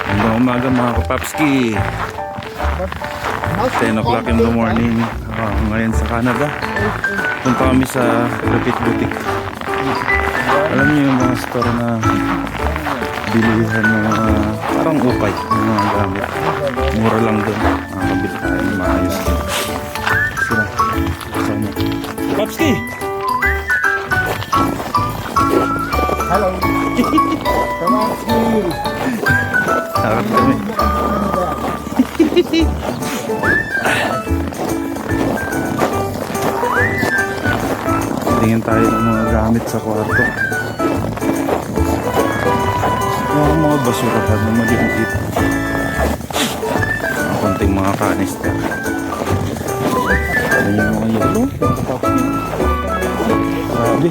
Magandang umaga mga kapapski. 10 o'clock in the morning. Ngayon sa Canada. Punta kami sa Repeat Boutique. Alam niyo yung mga store na bilihan ng mga parang ukay ng mga gamit. Mura lang doon. Makakabili tayo ng maayos. Sila. Kasama. Kapapski! Hello. Harap kami. Tingin tayo ng mga gamit sa kwarto. Mga basurahan na maliit. Konting mga kanister. Ano yung mga yelo? Grabe.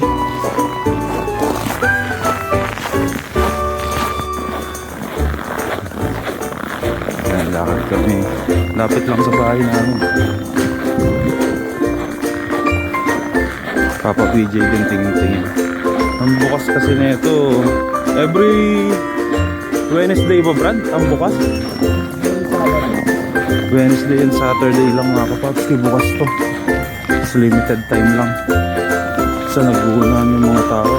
Lakad kami. Lapit lang sa bahay namin. Papa PJ din tingin-tingin. Ang bukas kasi na ito, every Wednesday ba, Brad? Ang bukas? Wednesday and Saturday lang mga kapapski. Bukas to. Mas limited time lang. Sa nagugunahan yung mga tao.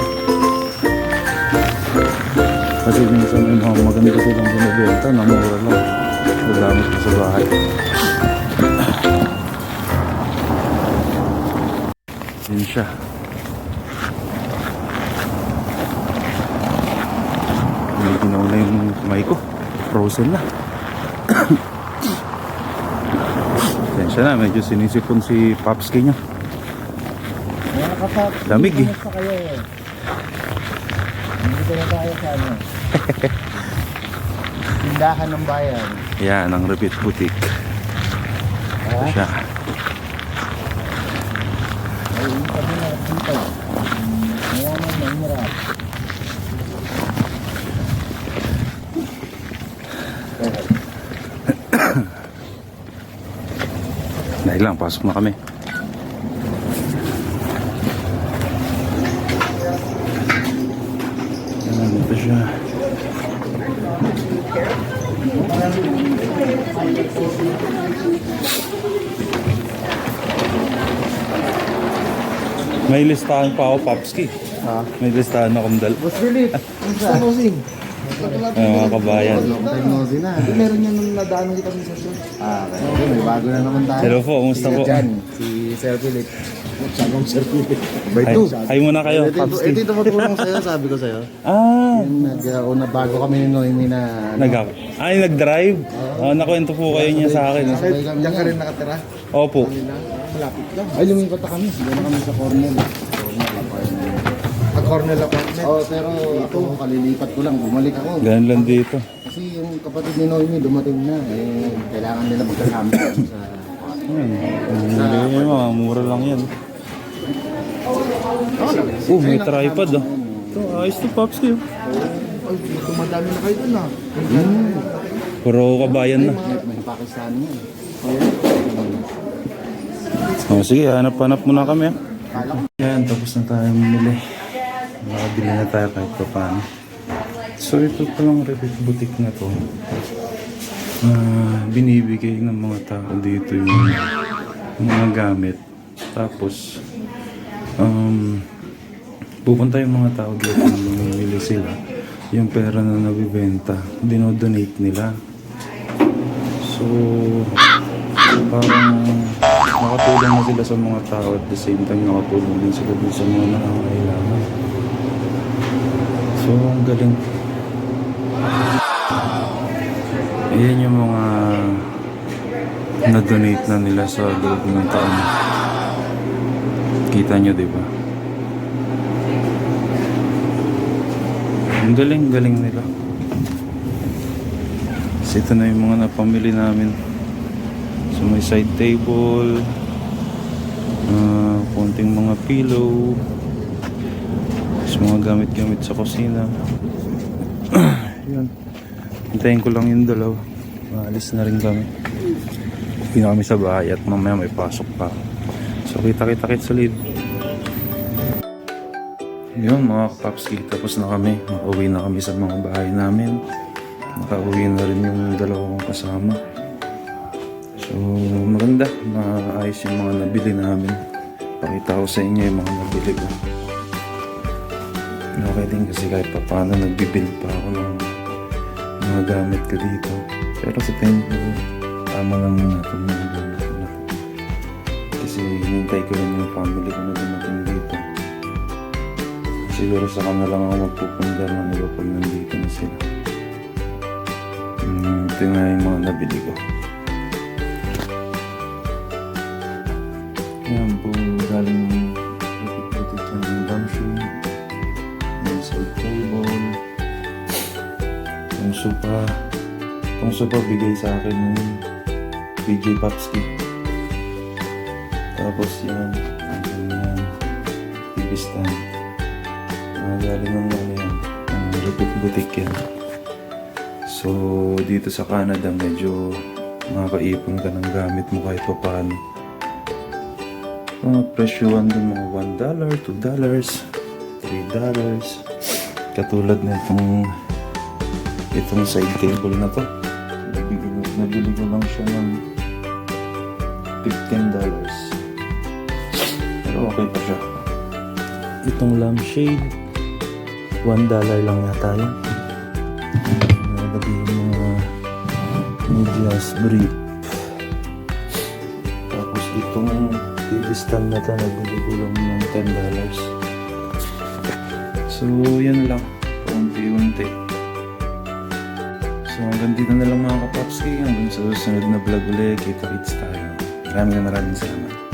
Kasi minsan may mga maganda silang binibenta na mura lang. Magamit ko sa bahay. Yun siya. May ginaw na yung kamay ko. Frozen na. Yan siya na. Medyo sinisipon si Papski niya. Lamig eh. Dito na tayo sa ano. Tindahan ng bayan. Yan, ang Repeat Boutique. Ito siya. Ay, sabi na dito. Mayaman na hirap. Dahil lang, pasok na kami. Yan, ito siya. May listahan pa ako, Papski. Ha? May listahan akong dal. Boss Philip, sa nosing. Mga kabayan. Tayo nosing na. Meron yan nung nadaan kita sa session. Okay. May bago na naman tayo. Hello po, kumusta po? Si Sir Philip. Sabong Sir Philip. By Hi, two. hi muna kayo, Papski. Ito tumutulong sa'yo, sabi ko sa'yo. Ah, Una bago kami ni Noemi na... ay, nag-drive? Nakwento po kayo niya sa akin. Diyan ka rin nakatira? Opo. Malapit lang. Ay, lumipat na kami. Diyan na kami sa Cornell. Cornell apartment? Oo, pero ito, kalilipat ko lang. Bumalik ako. Ganun lang dito. Kasi yung kapatid ni Noemi dumating na. Kailangan nila magkasama sa... Hindi, mga mura lang yan. May tripod ah. Ito, ayos to, Papski. Ay, tumadami na kayo dun ah. Puro kabayan na. May Pakistan yan. Sige, hanap-hanap muna kami. Yan, tapos na tayo mamili. Nakabili na tayo kahit pa paano. So ito palang Repeat Boutique na to. Binibigay ng mga tao dito yung mga gamit. Tapos pupunta yung mga tao dito na mamimili sila. Yung pera na nabibenta, dinodonate nila. So parang nakatulong na sila sa mga tao at the same time nakatulong din sila dun sa mga nangangailangan. So ang galing. Ayan yung mga na-donate na nila sa loob ng taon. Kita nyo, diba? Ang galing nila. So ito na yung mga napamili namin. So may side table, konting mga pillow, so mga gamit-gamit sa kusina. Yun. Hintayin ko lang yung dalaw. Maalis na rin kami. Hindi na kami sa bahay at mamaya may pasok pa. So kita-kita-kit sa lead. Yun mga kapapski, tapos na kami. Makauwi na kami sa mga bahay namin. nakauwi na rin yung dalawang kasama. So maganda, maayos yung mga nabili namin. Pakita ko sa inyo yung mga nabili ko. Okay din kasi kahit pa paano nagbibuild pa ako ng mga gamit ko dito. Pero sa tingin ko, tama lang muna itong mga gamit ko na to. Kasi hinintay ko rin yung family ko na dumating dito. Siguro sa kanila lang ako magpupunta ng iba pag nandito na sila. Ito nga yung mga nabili ko. Yan po, galing putik-putik yung lampshade, yung side table, yung sopa. Itong sopa bigay sa akin yung PJ Papski. Tapos yan, yan, TV stand. Galing ng ano yan, ang butik yan. So, dito sa Canada, medyo makakaipon ka ng gamit mo kahit pa paano. Mga presyuhan din, mga $1, $2, $3. Katulad na itong side table na to. Nabili ko lang siya ng $15. Pero okay pa siya. Itong lampshade, $1 lang yata yun. Nalagay yung mga medyas brief. Tapos itong TV stand na ito, nabili ko lang ng $10. So yan lang, unti-unti. So hanggang dito na lang mga kapapski. Hanggang sa susunod na vlog ulit, kita-kits tayo. Maraming salamat.